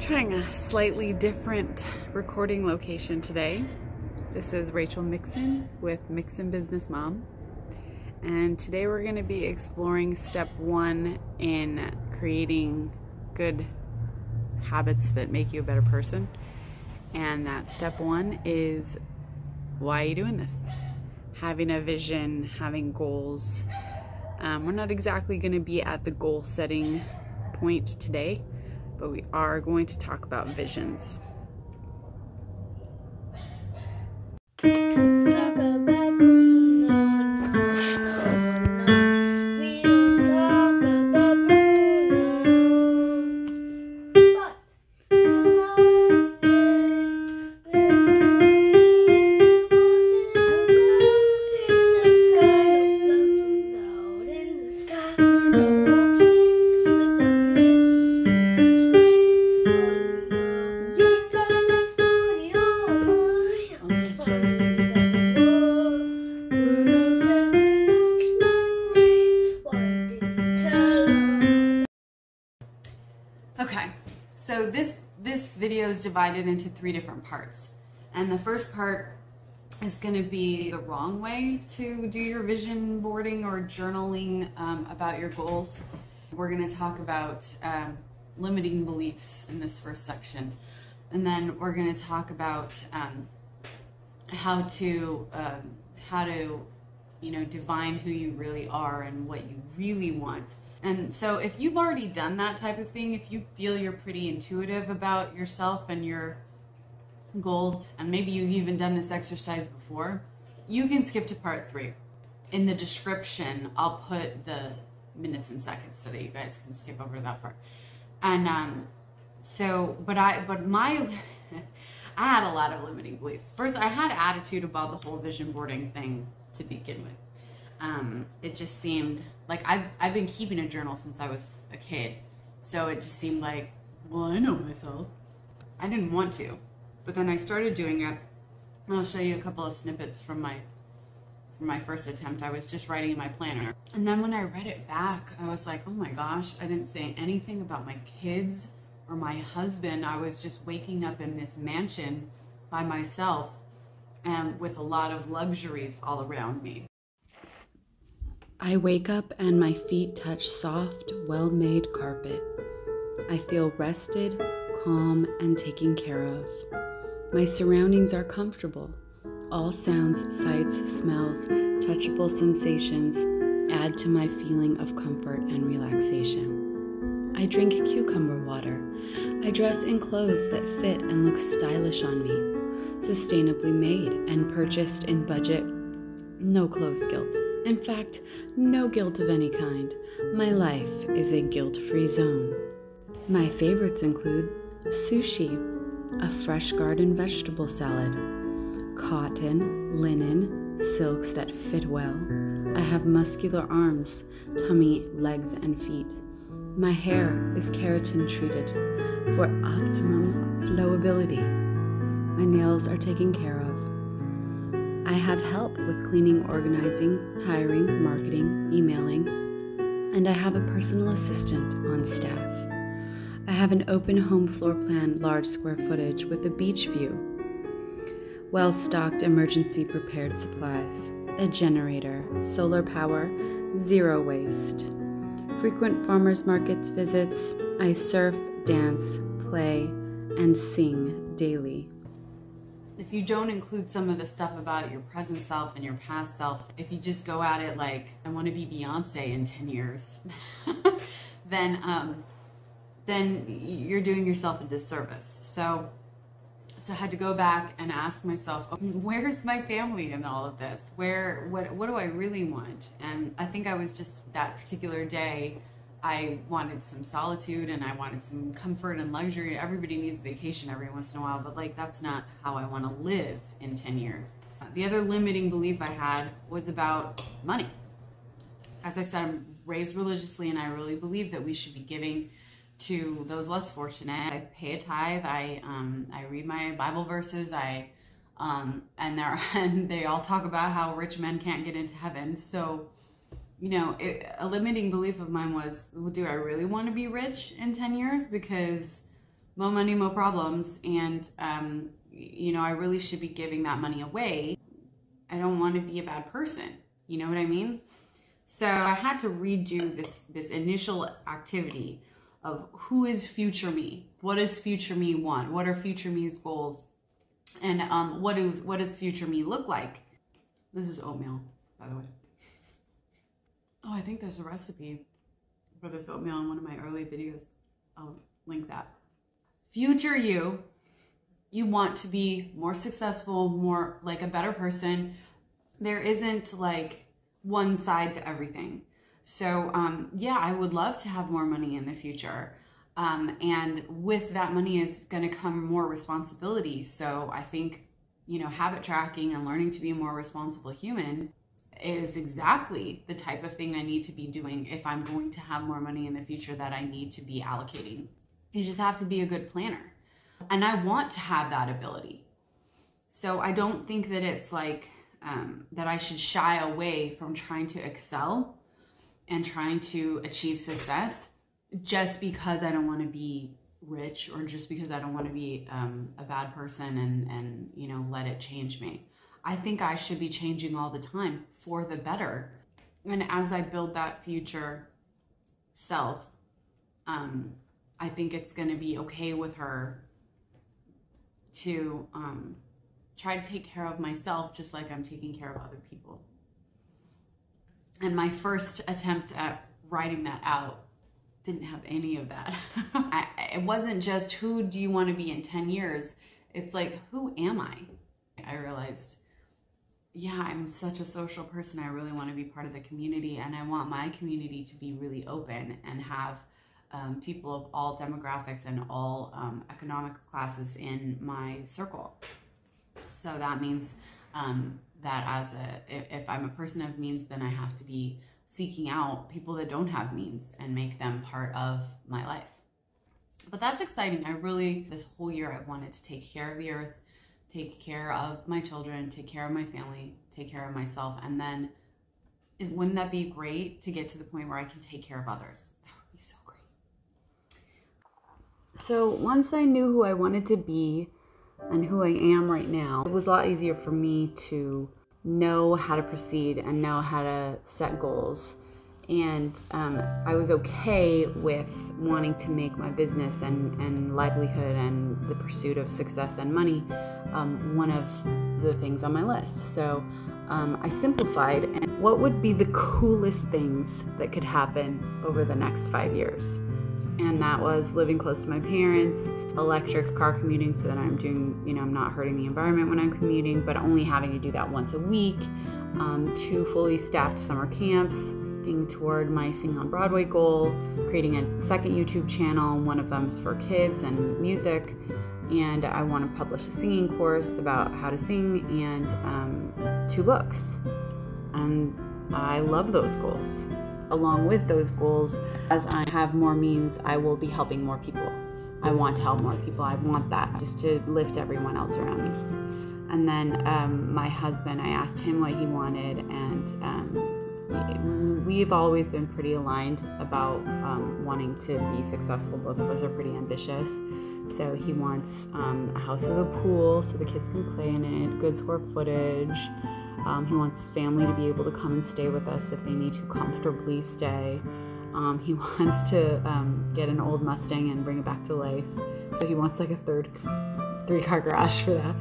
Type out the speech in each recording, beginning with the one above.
Trying a slightly different recording location today. This is Rachel Mixon with Mixon Business Mom. And today we're going to be exploring step 1 in creating good habits that make you a better person. And that step 1 is, why are you doing this? Having a vision, having goals. We're not exactly going to be at the goal setting point today, but we are going to talk about visions. Talk about Bruno, no. We don't talk about Bruno, but you know in the sky, no walking without mist in spring. Oh no, you tell the story, oh my, I'm sorry that Bruno says it looks like rain. Why did he tell us? Okay, so this video is divided into 3 different parts. And the first part is going to be the wrong way to do your vision boarding or journaling about your goals. We're going to talk about limiting beliefs in this first section. And then we're going to talk about how to divine who you really are and what you really want. And so if you've already done that type of thing, if you feel you're pretty intuitive about yourself and your goals, and maybe you've even done this exercise before, you can skip to part 3. In the description, I'll put the minutes and seconds so that you guys can skip over that part. And I had a lot of limiting beliefs. First, I had attitude about the whole vision boarding thing to begin with. It just seemed like I've been keeping a journal since I was a kid. So it just seemed like, well, I know myself. I didn't want to, but then I started doing it. I'll show you a couple of snippets from my first attempt. I was just writing in my planner. And then when I read it back, I was like, oh my gosh, I didn't say anything about my kids or my husband. I was just waking up in this mansion by myself and with a lot of luxuries all around me. I wake up and my feet touch soft, well-made carpet. I feel rested, calm, and taken care of. My surroundings are comfortable. All sounds, sights, smells, touchable sensations add to my feeling of comfort and relaxation. I drink cucumber water. I dress in clothes that fit and look stylish on me. Sustainably made and purchased in budget. No clothes guilt. In fact, no guilt of any kind. My life is a guilt-free zone. My favorites include sushi, a fresh garden vegetable salad, cotton, linen, silks that fit well. I have muscular arms, tummy, legs, and feet. My hair is keratin treated for optimum flowability. My nails are taken care of. I have help with cleaning, organizing, hiring, marketing, emailing, and I have a personal assistant on staff. I have an open home floor plan, large square footage with a beach view, well-stocked emergency prepared supplies, a generator, solar power, 0 waste, frequent farmers markets visits. I surf, dance, play, and sing daily. If you don't include some of the stuff about your present self and your past self, if you just go at it like, I want to be Beyoncé in 10 years, then you're doing yourself a disservice. So I had to go back and ask myself, where's my family in all of this? What do I really want? And I think I was just, that particular day, I wanted some solitude and I wanted some comfort and luxury. Everybody needs vacation every once in a while, but like, that's not how I want to live in 10 years. The other limiting belief I had was about money. As I said, I'm raised religiously and I really believe that we should be giving to those less fortunate. I pay a tithe, I read my Bible verses, and they all talk about how rich men can't get into heaven. So you know, a limiting belief of mine was, well, do I really want to be rich in 10 years? Because more money, more problems. And, you know, I really should be giving that money away. I don't want to be a bad person. You know what I mean? So I had to redo this initial activity of who is future me? What does future me want? What are future me's goals? And what does future me look like? This is oatmeal, by the way. Oh, I think there's a recipe for this oatmeal in one of my early videos. I'll link that. Future you want to be more successful, more like a better person. There isn't like one side to everything. So yeah, I would love to have more money in the future. And with that money is going to come more responsibility. So I think, you know, habit tracking and learning to be a more responsible human is exactly the type of thing I need to be doing if I'm going to have more money in the future that I need to be allocating. You just have to be a good planner. And I want to have that ability. So I don't think that it's like that I should shy away from trying to excel and trying to achieve success just because I don't want to be rich or just because I don't want to be a bad person and you know, let it change me. I think I should be changing all the time for the better. And as I build that future self, I think it's going to be okay with her to try to take care of myself just like I'm taking care of other people. And my first attempt at writing that out didn't have any of that. It wasn't just who do you want to be in 10 years? It's like, who am I? I realized, yeah, I'm such a social person. I really want to be part of the community, and I want my community to be really open and have people of all demographics and all economic classes in my circle. So that means that if I'm a person of means, then I have to be seeking out people that don't have means and make them part of my life. But that's exciting. This whole year I wanted to take care of the earth, take care of my children, take care of my family, take care of myself. And then wouldn't that be great to get to the point where I can take care of others? That would be so great. So once I knew who I wanted to be and who I am right now, it was a lot easier for me to know how to proceed and know how to set goals. And I was okay with wanting to make my business and livelihood and the pursuit of success and money one of the things on my list. So I simplified, and what would be the coolest things that could happen over the next 5 years? And that was living close to my parents, electric car commuting so that I'm doing, you know, I'm not hurting the environment when I'm commuting, but only having to do that once a week, 2 fully staffed summer camps, working toward my Sing on Broadway goal, creating a second YouTube channel. One of them's for kids and music, and I want to publish a singing course about how to sing, and 2 books. And I love those goals. Along with those goals, as I have more means, I will be helping more people. I want to help more people. I want that just to lift everyone else around me. And then my husband, I asked him what he wanted, and we've always been pretty aligned about wanting to be successful. Both of us are pretty ambitious. So he wants a house with a pool so the kids can play in it, good square footage. He wants family to be able to come and stay with us if they need to comfortably stay. He wants to get an old Mustang and bring it back to life. So he wants like a 3-car garage for that.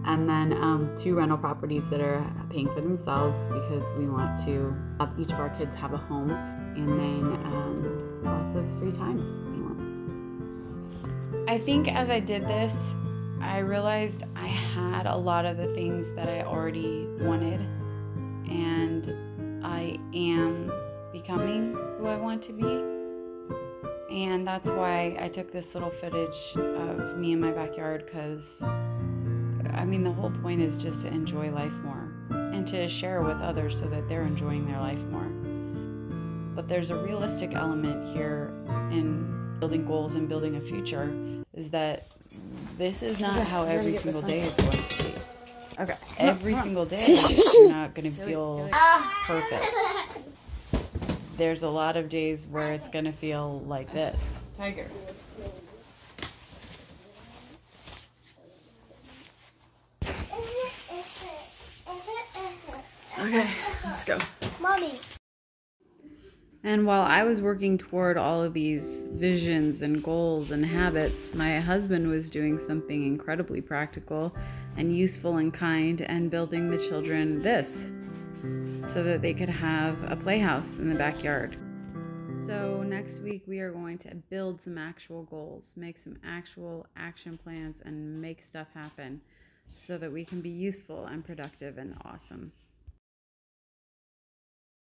And then 2 rental properties that are paying for themselves because we want to have each of our kids have a home. And then lots of free time he wants. I think as I did this, I realized I had a lot of the things that I already wanted, and I am becoming who I want to be. And that's why I took this little footage of me in my backyard, because I mean, the whole point is just to enjoy life more and to share with others so that they're enjoying their life more. But there's a realistic element here in building goals and building a future, is that this is not how every single day is going to be. Okay. Every single day you're not going to feel perfect. There's a lot of days where it's going to feel like this. Tiger. Mommy. And while I was working toward all of these visions and goals and habits, my husband was doing something incredibly practical and useful and kind and building the children this so that they could have a playhouse in the backyard. So next week we are going to build some actual goals, make some actual action plans, and make stuff happen so that we can be useful and productive and awesome.